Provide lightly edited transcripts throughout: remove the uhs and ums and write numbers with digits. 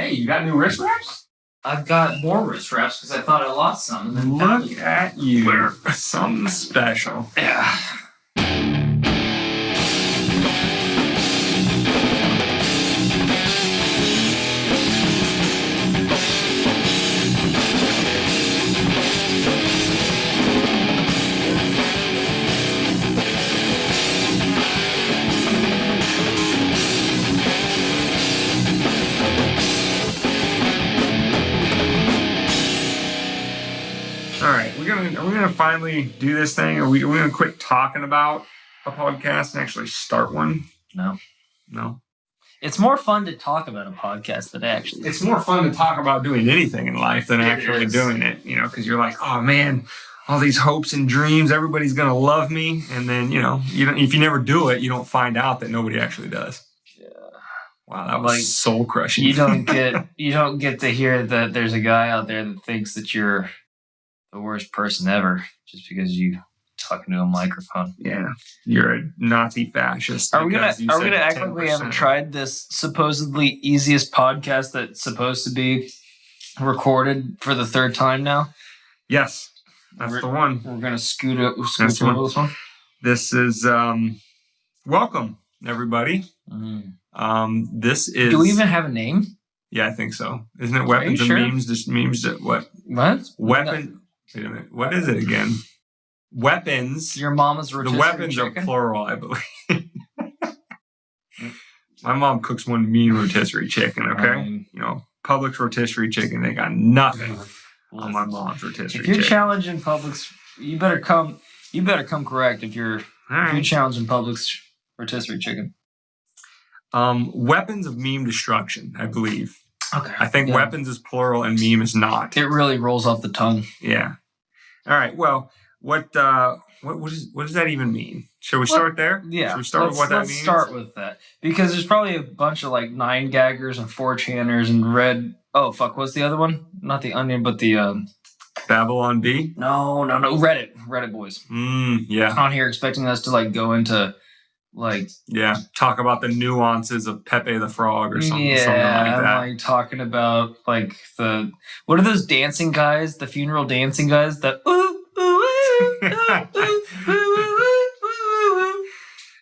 Hey, you got new wrist wraps? I've got more wrist wraps because I thought I lost some. And then Look at you. Something special. Yeah. All right, we're gonna finally do this thing. Are we gonna quit talking about a podcast and actually start one? No. It's It's more fun to talk about a podcast than actually. It's more fun to talk about doing anything in life than actually doing it. Because you're like, oh man, all these hopes and dreams. Everybody's gonna love me, and then if you never do it, you don't find out that nobody actually does. Yeah. Wow, that was soul crushing. You don't get to hear that there's a guy out there that thinks that you're the worst person ever just because you talking to a microphone. Yeah, you're a Nazi fascist. Are we gonna act like we haven't tried this supposedly easiest podcast that's supposed to be recorded for the third time now? Yes, that's the one. We're gonna scoot over this one. This is welcome everybody. This is. Do we even have a name? Yeah, I think so. Isn't it weapons and memes? Just memes that what? What? Weapon. Wait a minute. What is it again? Weapons. Your mama's rotisserie The weapons chicken? are plural, I believe. My mom cooks one mean rotisserie chicken. Okay, Publix rotisserie chicken. They got nothing on my mom's rotisserie chicken. If you're challenging Publix, you better come correct. If you're challenging Publix rotisserie chicken. Weapons of meme destruction, I believe. Okay. I think weapons is plural and meme is not. It really rolls off the tongue. Yeah. All right. Well, what does that even mean? Should we start there? Yeah. Should we start with what that means? Let's start with that. Because there's probably a bunch of 9gaggers and 4chaners and red. Oh, fuck. What's the other one? Not the Onion, but the. Babylon Bee? No. Reddit boys. Yeah. On here expecting us to go into. Talk about the nuances of Pepe the Frog or something like that. I'm talking about what are those dancing guys? The funeral dancing guys that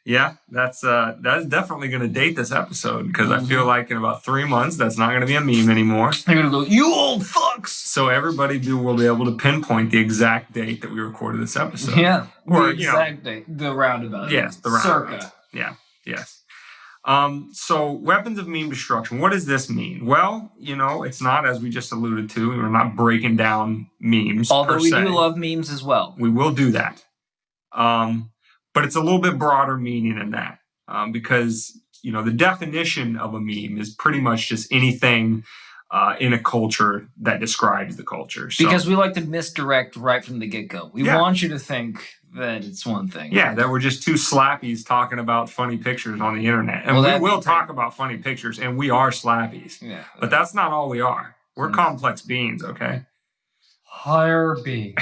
Yeah, that's definitely going to date this episode because I feel like in about 3 months that's not going to be a meme anymore. They're going to go, you old fucks. So everybody will be able to pinpoint the exact date that we recorded this episode. Yeah, the exact date, the roundabout. Yes, the roundabout. Circa. Yeah, yes. So weapons of meme destruction. What does this mean? Well, it's not, as we just alluded to, we're not breaking down memes. Although we do love memes as well. We will do that. But it's a little bit broader meaning than that. Because, the definition of a meme is pretty much just anything in a culture that describes the culture. So, because we like to misdirect right from the get-go. We want you to think that it's one thing. Yeah, that we're just two slappies talking about funny pictures on the internet. And we will talk about funny pictures, and we are slappies. Yeah. But that's not all we are. We're complex beings, okay? Higher beings.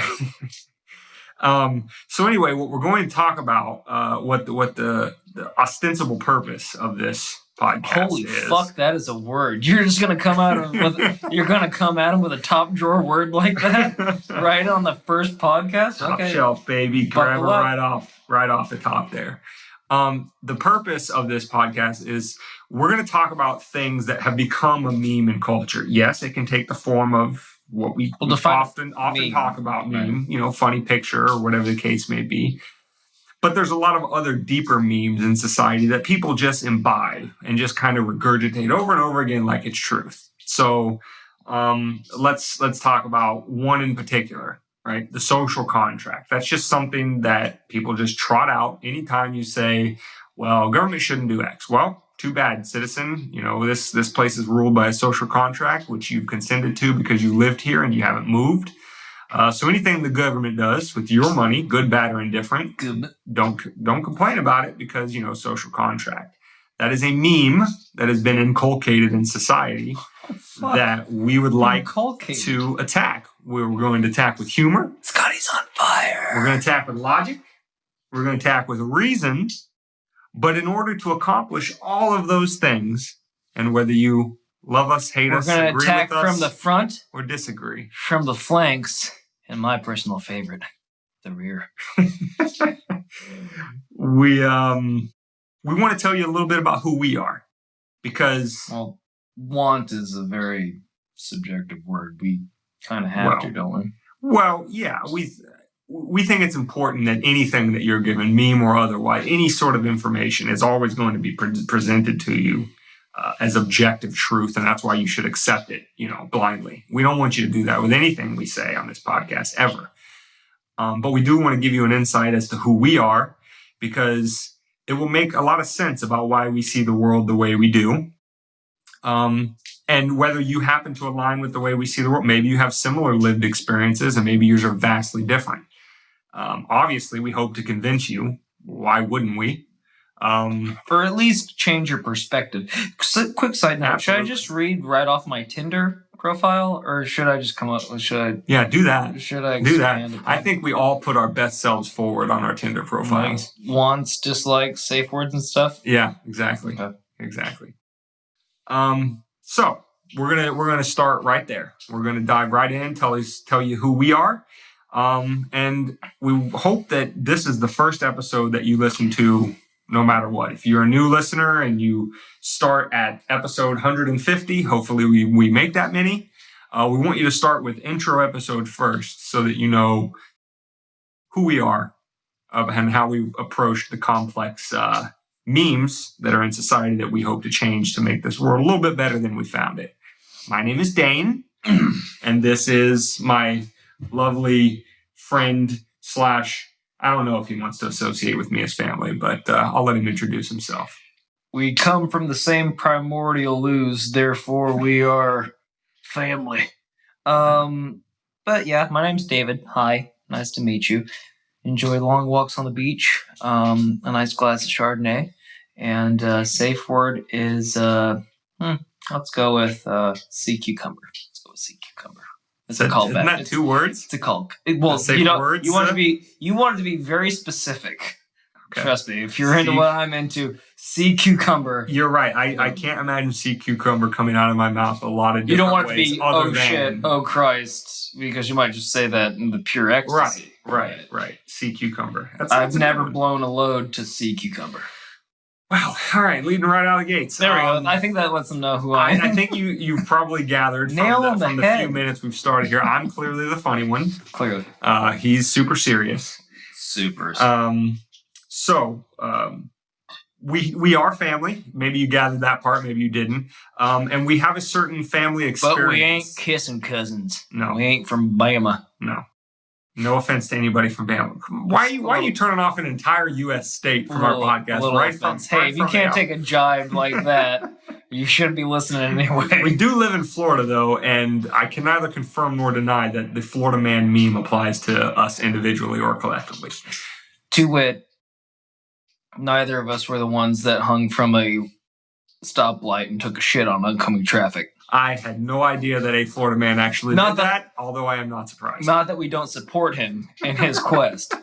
So anyway, what we're going to talk about, what the ostensible purpose of this podcast Holy is. Fuck, that is a word. You're just gonna come at him with a top drawer word like that right on the first podcast. Top shelf, baby. Grab it right off the top there. The purpose of this podcast is we're going to talk about things that have become a meme in culture. Yes, it can take the form of what we often talk about meme, funny picture or whatever the case may be. But there's a lot of other deeper memes in society that people just imbibe and just kind of regurgitate over and over again like it's truth. So let's talk about one in particular, right? The social contract. That's just something that people just trot out anytime you say, well, government shouldn't do X. Well, too bad, citizen. This place is ruled by a social contract, which you've consented to because you lived here and you haven't moved. So anything the government does with your money, good, bad, or indifferent, don't complain about it because, social contract. That is a meme that has been inculcated in society that we would like to attack. We're going to attack with humor. Scotty's on fire. We're going to attack with logic. We're going to attack with reason. But in order to accomplish all of those things, and whether you Love us, hate us, We're going to agree attack with us, from the front, or disagree. from the flanks, and my personal favorite, the rear. We want to tell you a little bit about who we are, because want is a very subjective word. We kind of have to, don't we? Well, yeah, we think it's important that anything that you're given, meme or otherwise, any sort of information is always going to be presented to you as objective truth, and that's why you should accept it, blindly. We don't want you to do that with anything we say on this podcast ever. But we do want to give you an insight as to who we are, because it will make a lot of sense about why we see the world the way we do. And whether you happen to align with the way we see the world, maybe you have similar lived experiences and maybe yours are vastly different. Obviously, we hope to convince you. Why wouldn't we? Or at least change your perspective. Quick side note, Should I just read right off my Tinder profile, or should I just come up with, Yeah, do that. Should I do that? I think we all put our best selves forward on our Tinder profiles. Like wants, dislikes, safe words and stuff? Yeah, exactly. Okay. Exactly. So we're gonna start right there. We're gonna dive right in, tell you who we are. And we hope that this is the first episode that you listen to no matter what. If you're a new listener and you start at episode 150, hopefully we make that many. We want you to start with intro episode first so that you know who we are and how we approach the complex memes that are in society that we hope to change to make this world a little bit better than we found it. My name is Dane, and this is my lovely friend / I don't know if he wants to associate with me as family, but I'll let him introduce himself. We come from the same primordial ooze, therefore we are family. But yeah, my name's David. Hi, nice to meet you. Enjoy long walks on the beach, a nice glass of Chardonnay, and safe word is, let's go with sea cucumber. Let's go with sea cucumber. It's a callback. Isn't that 2 words? It's a call. Well, words, you want it to be very specific. Okay. Trust me, if you're into what I'm into, sea cucumber. You're right. I can't imagine sea cucumber coming out of my mouth a lot of different ways. You don't want it to be, oh shit, oh Christ, because you might just say that in the pure ecstasy. Right. Sea cucumber. I've never blown a load to sea cucumber. Wow. All right. Leading right out of the gates. There we go. I think that lets them know who I am. I think you've probably gathered from the few minutes we've started here. I'm clearly the funny one. Clearly. He's super serious. Super. We are family. Maybe you gathered that part. Maybe you didn't. And we have a certain family experience. But we ain't kissing cousins. No. We ain't from Bama. No offense to anybody from Bama. Why are you turning off an entire U.S. state from our podcast? If you can't take a jibe like that, you shouldn't be listening anyway. We do live in Florida, though, and I can neither confirm nor deny that the Florida man meme applies to us individually or collectively. To wit, neither of us were the ones that hung from a stoplight and took a shit on oncoming traffic. I had no idea that a Florida man actually did that, although I am not surprised. Not that we don't support him in his quest,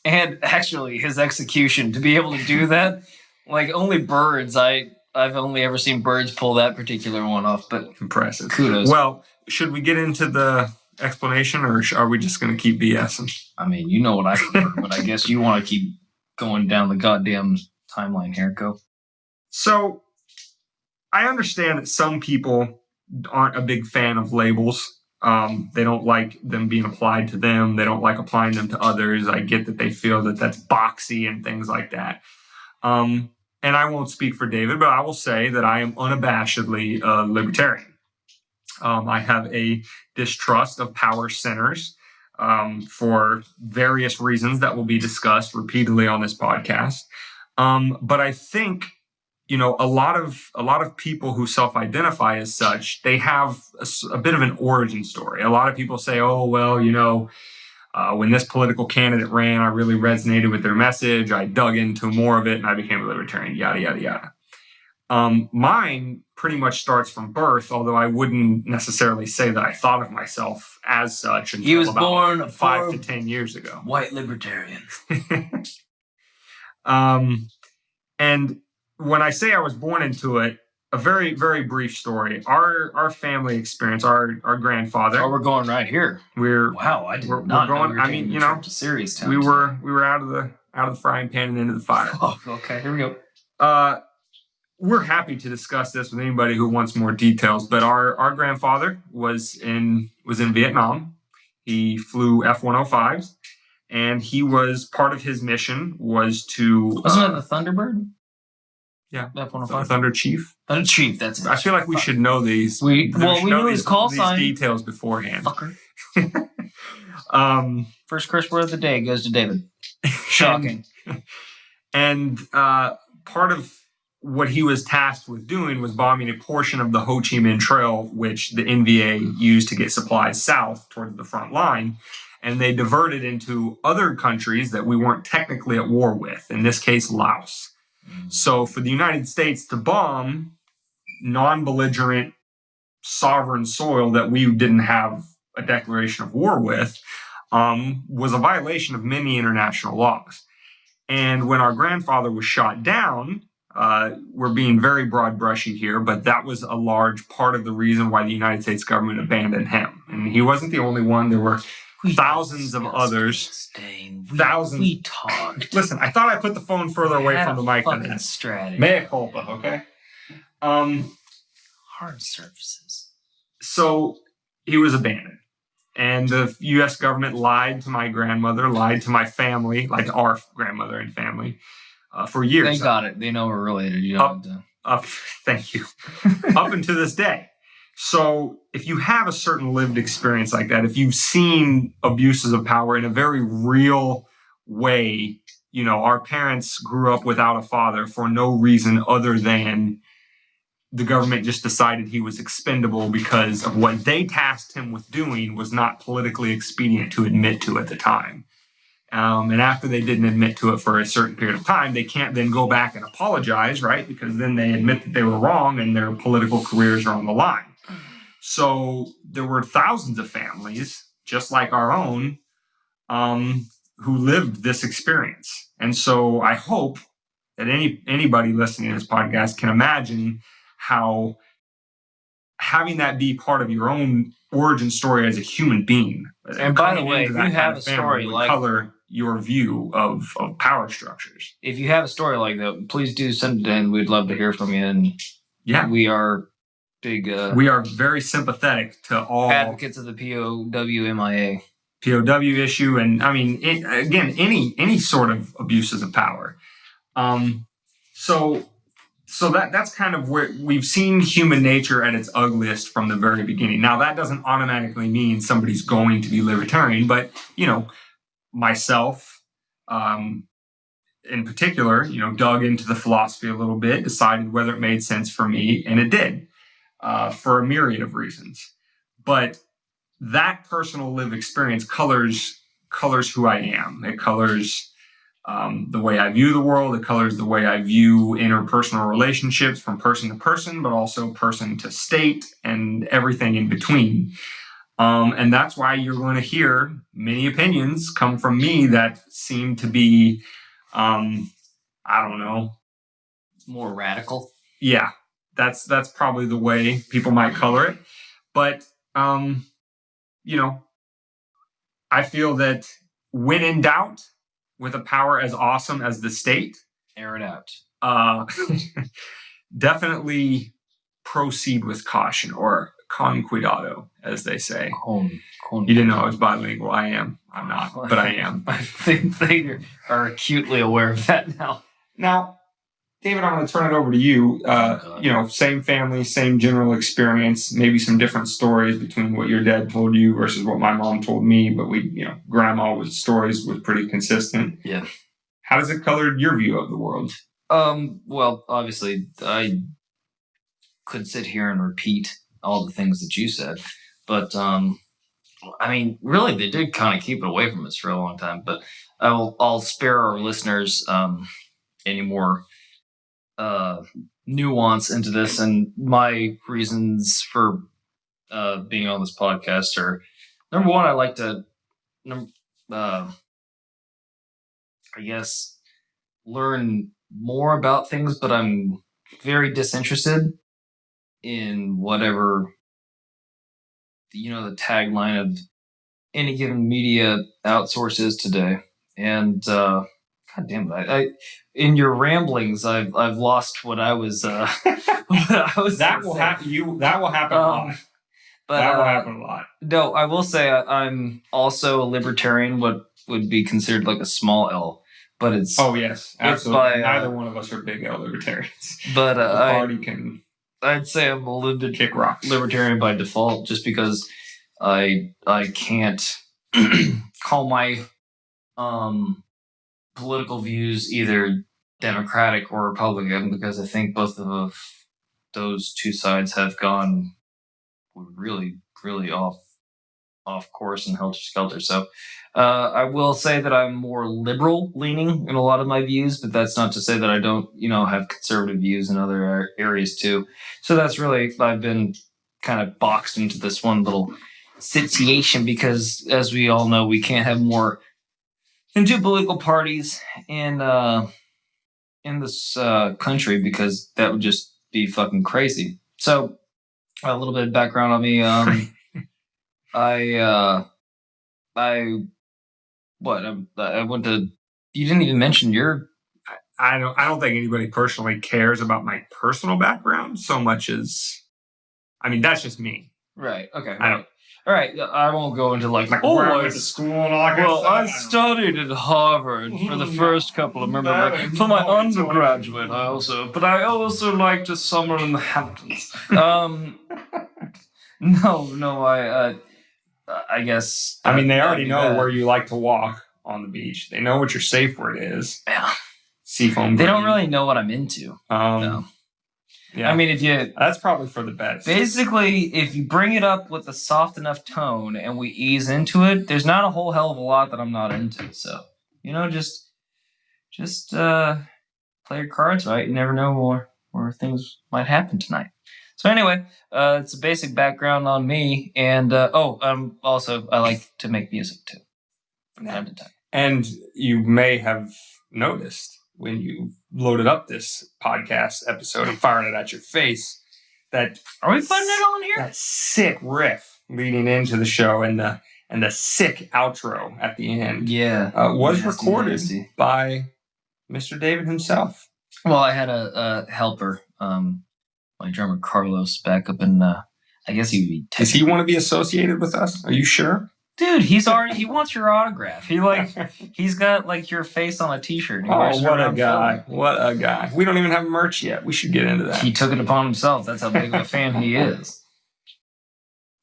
and actually his execution. To be able to do that, like only birds, I've only ever seen birds pull that particular one off, but impressive. Kudos. Well, should we get into the explanation, or are we just going to keep BSing? I mean, you know what I prefer, but I guess you want to keep going down the goddamn timeline here. Go. So, I understand that some people aren't a big fan of labels. They don't like them being applied to them. They don't like applying them to others. I get that they feel that that's boxy and things like that. And I won't speak for David, but I will say that I am unabashedly a libertarian. I have a distrust of power centers for various reasons that will be discussed repeatedly on this podcast. But I think, a lot of people who self-identify as such, they have a bit of an origin story. A lot of people say, oh, well, when this political candidate ran, I really resonated with their message. I dug into more of it and I became a libertarian, yada, yada, yada. Mine pretty much starts from birth, although I wouldn't necessarily say that I thought of myself as such until he was about born 5 to 10 years ago. White libertarian. And when I say I was born into it, a very, very brief story. Our family experience, our grandfather. Oh, we're going right here. Wow, I did not know we were taking the trip to Series Town. We were out of the frying pan and into the fire. Oh, okay, here we go. We're happy to discuss this with anybody who wants more details. But our grandfather was in Vietnam. He flew F-105s, and he was part of his mission was to. Wasn't it the Thunderbird? Yeah, F-105. Thunder Chief. Thunder Chief. That's it. I feel like we should know these. We knew his call sign. These details beforehand. Fucker. First curse word of the day goes to David. Shocking. And part of what he was tasked with doing was bombing a portion of the Ho Chi Minh Trail, which the NVA used to get supplies south towards the front line. And they diverted into other countries that we weren't technically at war with, in this case, Laos. So for the United States to bomb non-belligerent sovereign soil that we didn't have a declaration of war with was a violation of many international laws. And when our grandfather was shot down, we're being very broad brushy here, but that was a large part of the reason why the United States government abandoned him. And he wasn't the only one. There were thousands of others. Thousands. We talked. Listen, I thought I put the phone further away from the mic than this. Strategy. Mea culpa, okay? Hard surfaces. So he was abandoned. And the U.S. government lied to my grandmother, lied to my family, like our grandmother and family, for years. They got it. They know we're related. You don't have to. Thank you. Up until this day. So if you have a certain lived experience like that, if you've seen abuses of power in a very real way, you know, our parents grew up without a father for no reason other than the government just decided he was expendable because of what they tasked him with doing was not politically expedient to admit to at the time. And after they didn't admit to it for a certain period of time, they can't then go back and apologize, right? Because then they admit that they were wrong and their political careers are on the line. So there were thousands of families, just like our own, who lived this experience. And so I hope that anybody listening to this podcast can imagine how having that be part of your own origin story as a human being. And by the way, if you have a story like color your view of power structures. If you have a story like that, please do send it in. We'd love to hear from you. And yeah, we are big. We are very sympathetic to all advocates of the POW issue, and I mean, again, any sort of abuses of power. So that's kind of where we've seen human nature at its ugliest from the very beginning. Now, that doesn't automatically mean somebody's going to be libertarian, but, you know, myself, in particular, you know, dug into the philosophy a little bit, decided whether it made sense for me, and it did, for a myriad of reasons. But that personal lived experience colors who I am. It colors the way I view the world. It colors the way I view interpersonal relationships from person to person, but also person to state and everything in between. And that's why you're going to hear many opinions come from me that seem to be, I don't know, more radical. Yeah, that's probably the way people might color it. But, you know, I feel that when in doubt, with a power as awesome as the state, air it out. Definitely proceed with caution, or con cuidado, as they say. You didn't know I was bilingual. I am. I'm not, but I am. I think they are acutely aware of that now. Now, David, I'm going to turn it over to you. You know, same family, same general experience, maybe some different stories between what your dad told you versus what my mom told me, but grandma's stories was pretty consistent. Yeah. How does it color your view of the world? Well, obviously, I could sit here and repeat all the things that you said, but, I mean, really, they did kind of keep it away from us for a long time, but I'll spare our listeners, any more nuance into this, and my reasons for being on this podcast are, number one, I like to I guess learn more about things, but I'm very disinterested in whatever, the tagline of any given media outsource is today. And God damn it, I in your ramblings, I've lost what I was. What I was that will happen. That will happen a lot. But that will happen a lot. No, I will say I'm also a libertarian. What would be considered like a small L, but it's yes, absolutely. By, neither one of us are big L libertarians. But the party can. I'd say I'm a kick rocks. Libertarian by default, just because I can't call my political views either Democratic or Republican, because I think both of those two sides have gone really, really off course and helter skelter. So I will say that I'm more liberal leaning in a lot of my views, but that's not to say that I don't, have conservative views in other areas too. So that's really, I've been kind of boxed into this one little situation because, as we all know, we can't have more than two political parties in this country, because that would just be fucking crazy. So a little bit of background on me. I went to. You didn't even mention your. I don't think anybody personally cares about my personal background so much as. I mean, that's just me. Right. Okay. I don't. All right. I won't go into where I went to school and all that kind of stuff. I studied at Harvard for the first couple of for my undergraduate. I also liked a summer in the Hamptons. No. I guess. I mean, they already know where you like to walk on the beach. They know what your safe word is. Yeah. Seafoam. They don't really know what I'm into. No. Yeah. I mean, that's probably for the best. Basically, if you bring it up with a soft enough tone and we ease into it, there's not a whole hell of a lot that I'm not into. So, just play your cards right. You never know where things might happen tonight. So anyway, it's a basic background on me, and also I like to make music too, from time to time. And you may have noticed when you loaded up this podcast episode and fired it at your face that are we putting it on here? That sick riff leading into the show and the sick outro at the end, was recorded by Mr. David himself. Well, I had a helper. My drummer Carlos back up in, I guess he would be. Does he want to be associated with us? Are you sure? Dude, he wants your autograph. He's got your face on a t-shirt. What a guy. What a guy. We don't even have merch yet. We should get into that. He took it upon himself. That's how big of a fan he is.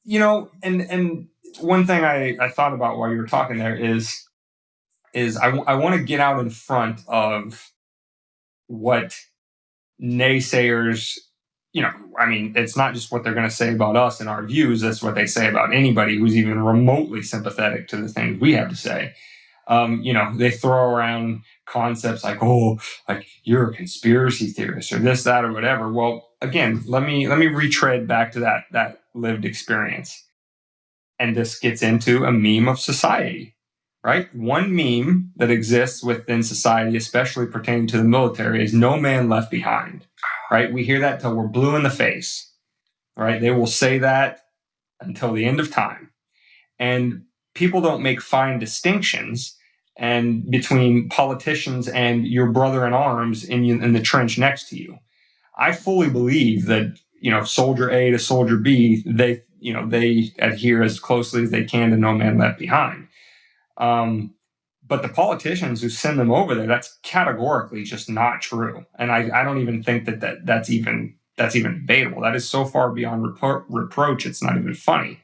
And one thing I thought about while you were talking there is I want to get out in front of what naysayers, I mean, it's not just what they're going to say about us and our views. That's what they say about anybody who's even remotely sympathetic to the things we have to say. They throw around concepts like you're a conspiracy theorist or this, that, or whatever. Well, again, let me retread back to that lived experience. And this gets into a meme of society, right? One meme that exists within society, especially pertaining to the military, is no man left behind. Right? We hear that till we're blue in the face, right? They will say that until the end of time. And people don't make fine distinctions between politicians and your brother in arms in the trench next to you. I fully believe that, soldier A to soldier B, they adhere as closely as they can to no man left behind. But the politicians who send them over there, that's categorically just not true. And I don't even think that's even debatable. That is so far beyond reproach, it's not even funny.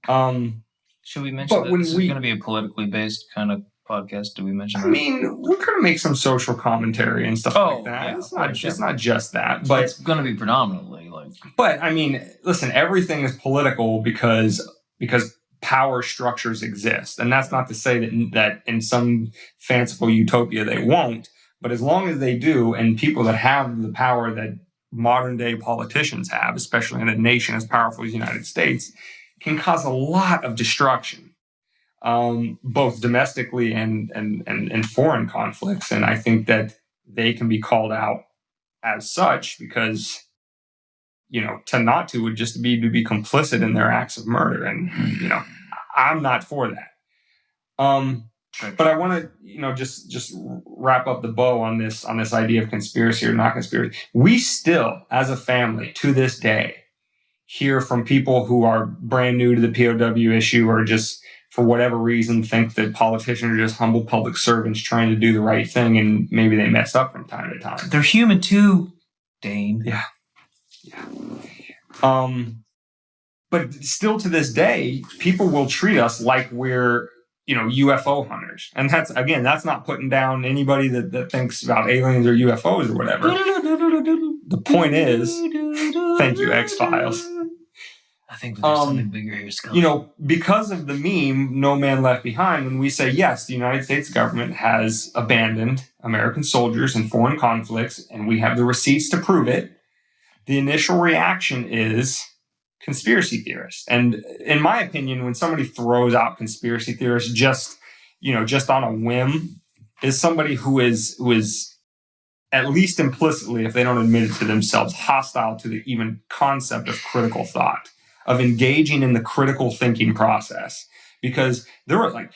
Should we mention that this is going to be a politically based kind of podcast? Do we mention that? I mean, we're going to make some social commentary and stuff like that. Yeah, it's not just that. But it's going to be predominantly like... But, I mean, listen, everything is political because power structures exist. And that's not to say that in some fanciful utopia they won't, but as long as they do, and people that have the power that modern day politicians have, especially in a nation as powerful as the United States, can cause a lot of destruction, both domestically and foreign conflicts. And I think that they can be called out as such because to not to would just be to be complicit in their acts of murder. And, I'm not for that. But I want to, just wrap up the bow on this idea of conspiracy or not conspiracy. We still, as a family, to this day, hear from people who are brand new to the POW issue or just for whatever reason think that politicians are just humble public servants trying to do the right thing, and maybe they mess up from time to time. They're human too, Dane. Yeah. But still to this day, people will treat us like we're, UFO hunters. And that's not putting down anybody that thinks about aliens or UFOs or whatever. The point is, thank you, X-Files. I think there's something bigger here, Scott. Because of the meme, No Man Left Behind, when we say, yes, the United States government has abandoned American soldiers in foreign conflicts, and we have the receipts to prove it, the initial reaction is conspiracy theorists. And in my opinion, when somebody throws out conspiracy theorists just on a whim, is somebody who is at least implicitly, if they don't admit it to themselves, hostile to the even concept of critical thought, of engaging in the critical thinking process. Because there were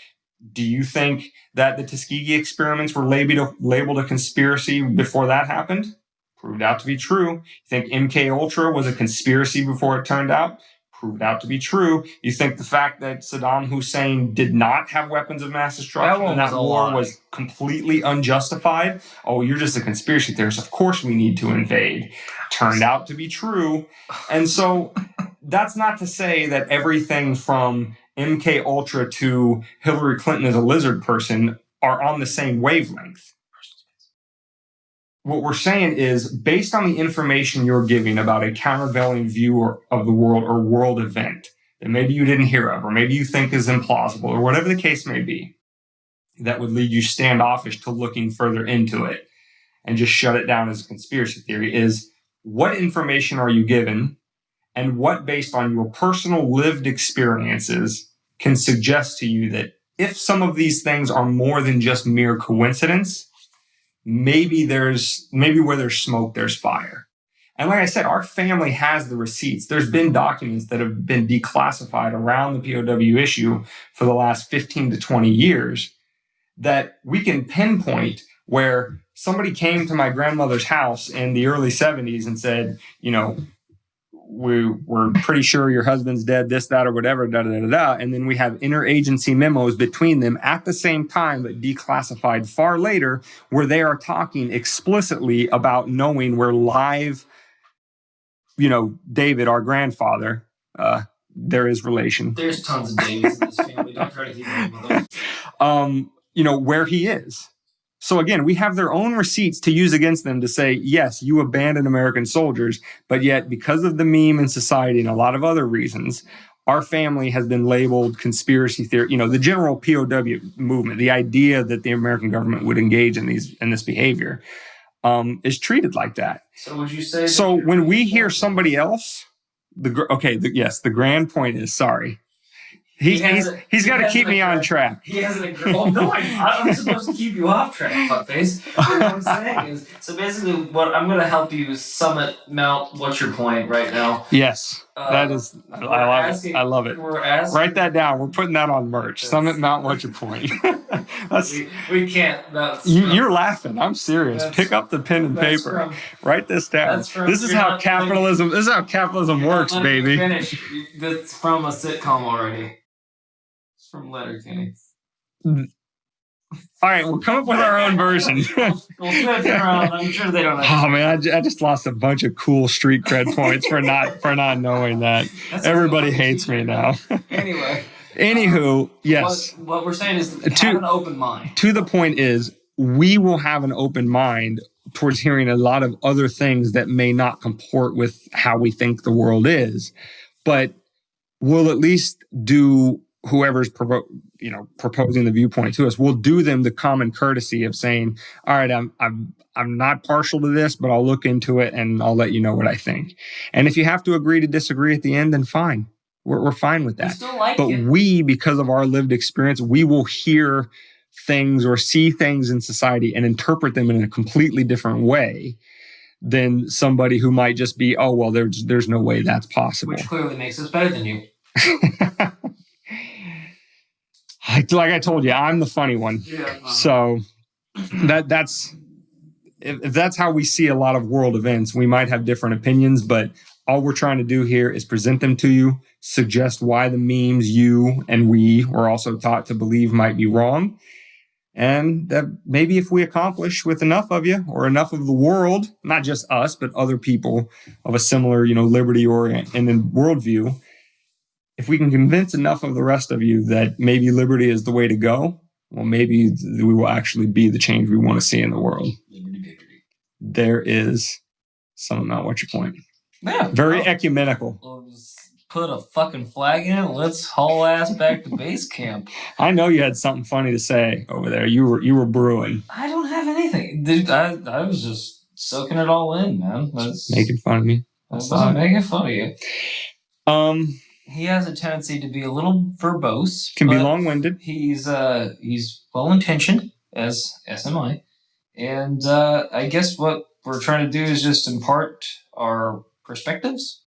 do you think that the Tuskegee experiments were labeled a conspiracy before that happened? Proved out to be true. You think MK Ultra was a conspiracy before it turned out? Proved out to be true. You think the fact that Saddam Hussein did not have weapons of mass destruction and that war was completely unjustified? Oh, you're just a conspiracy theorist. Of course we need to invade. Turned out to be true. And so that's not to say that everything from MK Ultra to Hillary Clinton as a lizard person are on the same wavelength. What we're saying is, based on the information you're giving about a countervailing view of the world or world event that maybe you didn't hear of, or maybe you think is implausible, or whatever the case may be, that would lead you standoffish to looking further into it and just shut it down as a conspiracy theory, is what information are you given, and what, based on your personal lived experiences, can suggest to you that if some of these things are more than just mere coincidence, maybe where there's smoke, there's fire. And like I said, our family has the receipts. There's been documents that have been declassified around the POW issue for the last 15 to 20 years that we can pinpoint where somebody came to my grandmother's house in the early 70s and said, we're pretty sure your husband's dead, this, that, or whatever, da-da-da-da. And then we have interagency memos between them at the same time, but declassified far later, where they are talking explicitly about knowing where live, David, our grandfather, there is relation. There's tons of Davids in this family. Don't try to keep them with them. Where he is. So again, we have their own receipts to use against them to say, yes, you abandoned American soldiers, but yet because of the meme in society and a lot of other reasons, our family has been labeled conspiracy theory. The general POW movement, the idea that the American government would engage in this behavior, is treated like that. So would you say? So when we hear somebody else, the grand point is, sorry. He's got to keep me on track. He has an agreement. Oh, no, I'm supposed to keep you off track, fuckface. What I'm saying is, so basically, what I'm going to help you mount what's your point right now. Yes, that is, I love it. Write that down. We're putting that on merch. Summit Mount, what's your point? we can't. You're laughing. I'm serious. Pick up the pen and paper. Write this down. This is how capitalism works, baby. Finish. That's from a sitcom already. From Letterkenny. All right, we'll come up with our own version. We'll flip it around. I'm sure they don't know. Oh man, I just lost a bunch of cool street cred points for not knowing that. Everybody hates me now. Anyway. Anywho, yes. What we're saying is have an open mind. To the point is, we will have an open mind towards hearing a lot of other things that may not comport with how we think the world is, but we'll at least do whoever's proposing the viewpoint to us. We'll do them the common courtesy of saying, all right, I'm not partial to this, but I'll look into it and I'll let you know what I think. And if you have to agree to disagree at the end, then fine. We're fine with that. We still like but it. We, because of our lived experience, we will hear things or see things in society and interpret them in a completely different way than somebody who might just be, oh, well, there's no way that's possible. Which clearly makes us better than you. Like I told you, I'm the funny one. Yeah. So that's if that's how we see a lot of world events, we might have different opinions, but all we're trying to do here is present them to you, suggest why the memes you and we were also taught to believe might be wrong. And that maybe if we accomplish with enough of you or enough of the world, not just us, but other people of a similar, liberty oriented worldview, if we can convince enough of the rest of you that maybe liberty is the way to go, well, maybe we will actually be the change we want to see in the world. There is some amount. What's your point? Yeah. Very ecumenical. Let's put a fucking flag in it. Let's haul ass back to base camp. I know you had something funny to say over there. You were brewing. I don't have anything. Dude, I was just soaking it all in, man. Making fun of me. I wasn't making fun of you. He has a tendency to be a little verbose. Can be long-winded. He's well-intentioned, as am I. And I guess what we're trying to do is just impart our perspectives.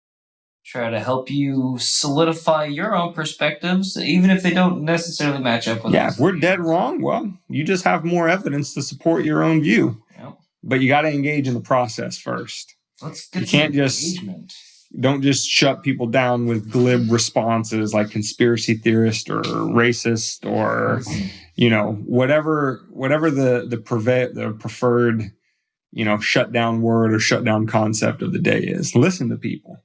Try to help you solidify your own perspectives, even if they don't necessarily match up with us. Yeah, if we're dead wrong, well, you just have more evidence to support your own view. Yep. But you got to engage in the process first. Let's get you can't engagement. Don't just shut people down with glib responses like conspiracy theorist or racist or whatever the preferred shut down word or shut down concept of the day is. Listen to people.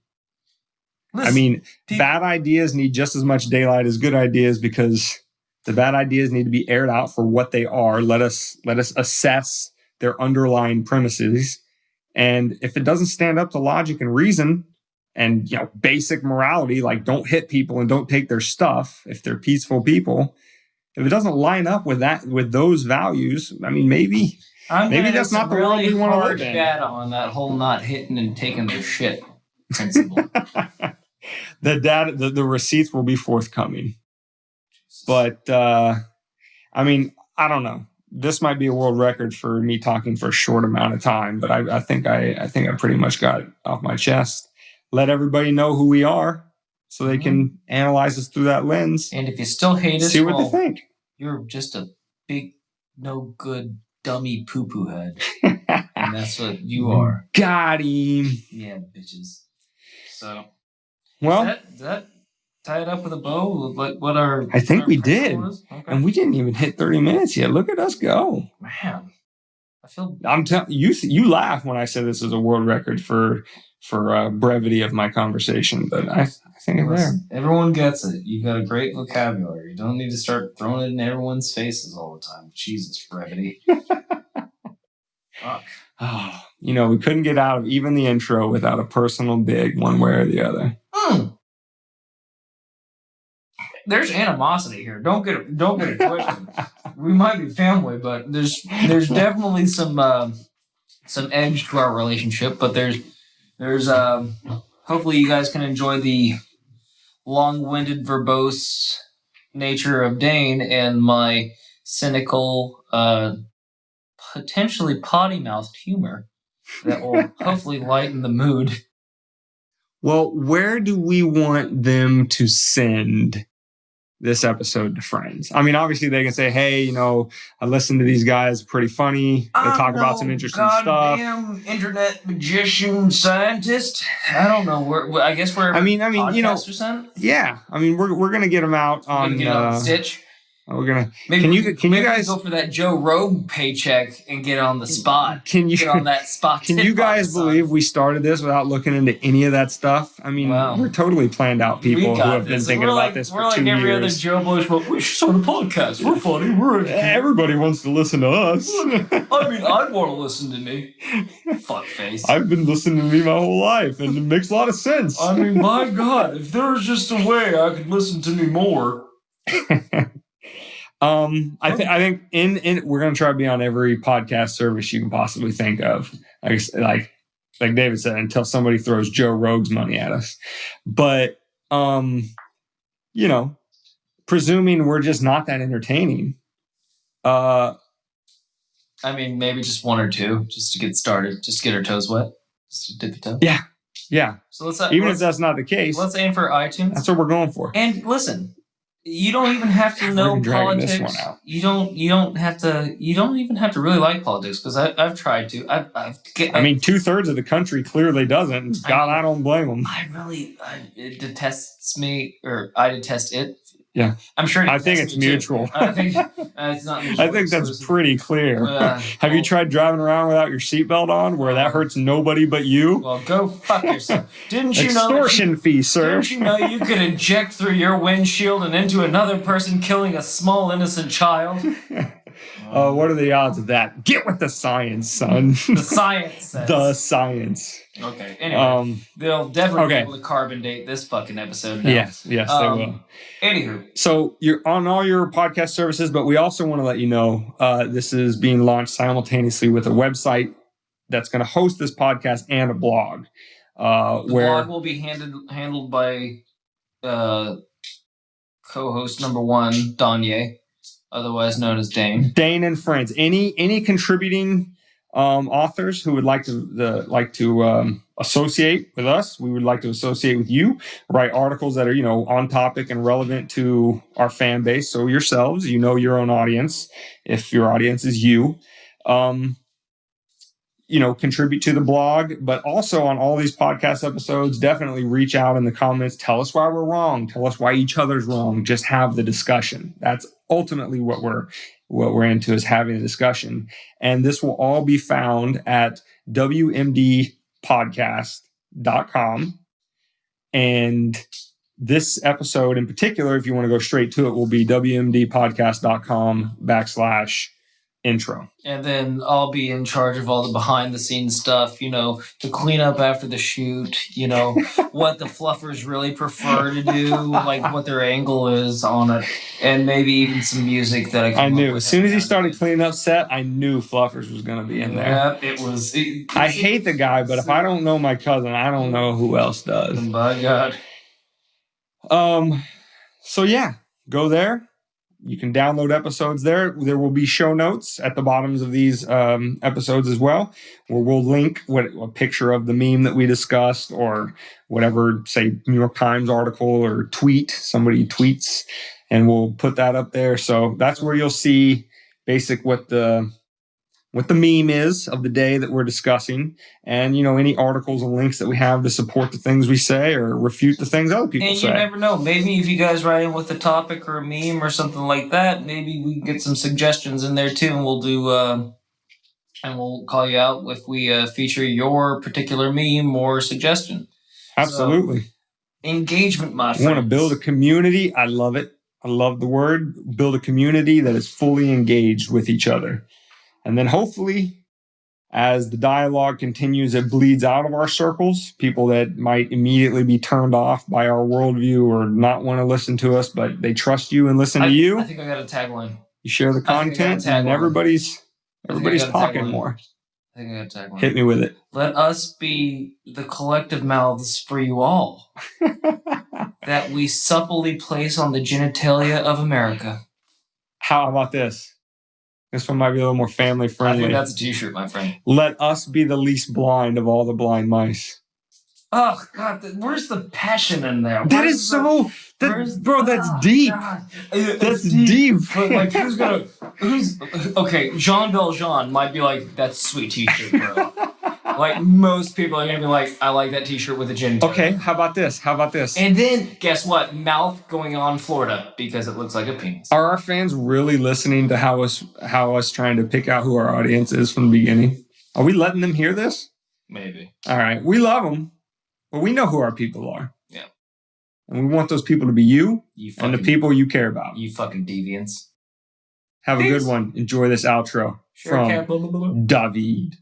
Bad ideas need just as much daylight as good ideas because the bad ideas need to be aired out for what they are. Let us assess their underlying premises. And if it doesn't stand up to logic and reason and basic morality, like don't hit people and don't take their stuff if they're peaceful people, if it doesn't line up with those values, maybe that's not the world we want to live in. Data on that whole not hitting and taking their shit principle. The receipts will be forthcoming. But I don't know. This might be a world record for me talking for a short amount of time, but I think I pretty much got it off my chest. Let everybody know who we are so they can analyze us through that lens. And if you still hate us, see what they think. You're just a big, no good, dummy poo-poo head. And that's what you are. Got him. Yeah, bitches. So, well, does that tie it up with a bow? Like what our I think we did. Okay. And we didn't even hit 30 minutes yet. Look at us go. Man. I'm telling you laugh when I say this is a world record for brevity of my conversation, but I think it's there. Everyone gets it. You've got a great vocabulary. You don't need to start throwing it in everyone's faces all the time. Jesus, brevity. Fuck. Oh, we couldn't get out of even the intro without a personal dig one way or the other. There's animosity here. Don't get it twisted. We might be family, but there's definitely some edge to our relationship. But there's hopefully you guys can enjoy the long-winded, verbose nature of Dane and my cynical, potentially potty-mouthed humor that will hopefully lighten the mood. Well, where do we want them to send this episode to friends? Obviously they can say, hey, I listened to these guys, pretty funny. They talk about some interesting stuff. Goddamn internet magician scientist. I don't know. I guess we're podcasts or something. Yeah. We're going to get them out on Stitch. We're gonna. Maybe can you guys go for that Joe Rogan paycheck and get on the spot? Get on that spot? Can you guys believe we started this without looking into any of that stuff? Wow. We're totally planned out people who have been thinking about this for 2 years. We're like every other Joe Bush, but we should start a podcast. We're funny. Everybody wants to listen to us. I'd want to listen to me. Fuckface. I've been listening to me my whole life, and it makes a lot of sense. My God, if there was just a way I could listen to me more. I think in we're gonna try to be on every podcast service you can possibly think of. Like David said, until somebody throws Joe Rogan's money at us. But presuming we're just not that entertaining, I mean, maybe just one or two, just to get started, just to get our toes wet, just to dip the toe. Yeah. So Even if that's not the case, let's aim for iTunes. That's what we're going for. And listen, you don't even have to know politics. This one out. You don't have to. You don't even have to really like politics because I've tried to. I mean, 2/3 of the country clearly doesn't. God, I don't blame them. It detests me, or I detest it. Yeah, I'm sure. I think it's mutual. I think it's not mutual. I think that's pretty clear. Have you tried driving around without your seatbelt on, where that hurts nobody but you? Well, go fuck yourself. Didn't you know? Extortion fee, sir. Didn't you know you could inject through your windshield and into another person, killing a small innocent child? What are the odds of that? Get with the science, son. The science says. The science. Okay. Anyway, they'll definitely be able to carbon date this fucking episode now. Yes, they will. Anywho. So you're on all your podcast services, but we also want to let you know this is being launched simultaneously with a website that's going to host this podcast and a blog. The blog will be handled by co-host number 1, Danye, otherwise known as Dane. Dane and friends. Any contributing authors who would like to associate with us, we would like to associate with you, write articles that are on topic and relevant to our fan base. So yourselves, your own audience, if your audience is you, contribute to the blog, but also on all these podcast episodes, definitely reach out in the comments, tell us why we're wrong, tell us why each other's wrong, just have the discussion. That's ultimately what we're into, is having a discussion. And this will all be found at wmdpodcast.com. And this episode in particular, if you want to go straight to it, will be wmdpodcast.com/intro. And then I'll be in charge of all the behind the scenes stuff, the cleanup after the shoot, what the fluffers really prefer to do, like what their angle is on it, and maybe even some music that I knew. As soon as he started cleaning up set, I knew Fluffers was going to be in there. Yeah, it was. I hate the guy, but if I don't know my cousin, I don't know who else does. My God. So yeah, go there. You can download episodes there. There will be show notes at the bottoms of these episodes as well, where we'll link a picture of the meme that we discussed, or whatever, say, New York Times article or tweet. Somebody tweets, and we'll put that up there. So that's where you'll see what the meme is of the day that we're discussing, and any articles and links that we have to support the things we say or refute the things other people say. And you never know, maybe if you guys write in with a topic or a meme or something like that, maybe we can get some suggestions in there too, and we'll do and we'll call you out if we feature your particular meme or suggestion. Absolutely. So, engagement, my friends. You want to build a community? I love it. I love the word. Build a community that is fully engaged with each other. And then hopefully, as the dialogue continues, it bleeds out of our circles. People that might immediately be turned off by our worldview or not want to listen to us, but they trust you and listen to you. I think I got a tagline. You share the content, and everybody's talking more. I think I got a tagline. Hit me with it. Let us be the collective mouths for you all that we supplely place on the genitalia of America. How about this? This one might be a little more family friendly. I think that's a t-shirt, my friend. Let us be the least blind of all the blind mice. Oh, God. Where's the passion in there? That is so... Bro, that's deep. That's deep. But, okay, Jean Valjean might be like, that's a sweet t-shirt, bro. Like, most people are going to be like, I like that t-shirt with a gin tonic. Okay, how about this? And then, guess what? Mouth going on Florida, because it looks like a penis. Are our fans really listening to how us trying to pick out who our audience is from the beginning? Are we letting them hear this? Maybe. All right, we love them, but we know who our people are. Yeah. And we want those people to be you and the people you care about. You fucking deviants. Have a good one. Enjoy this outro from David.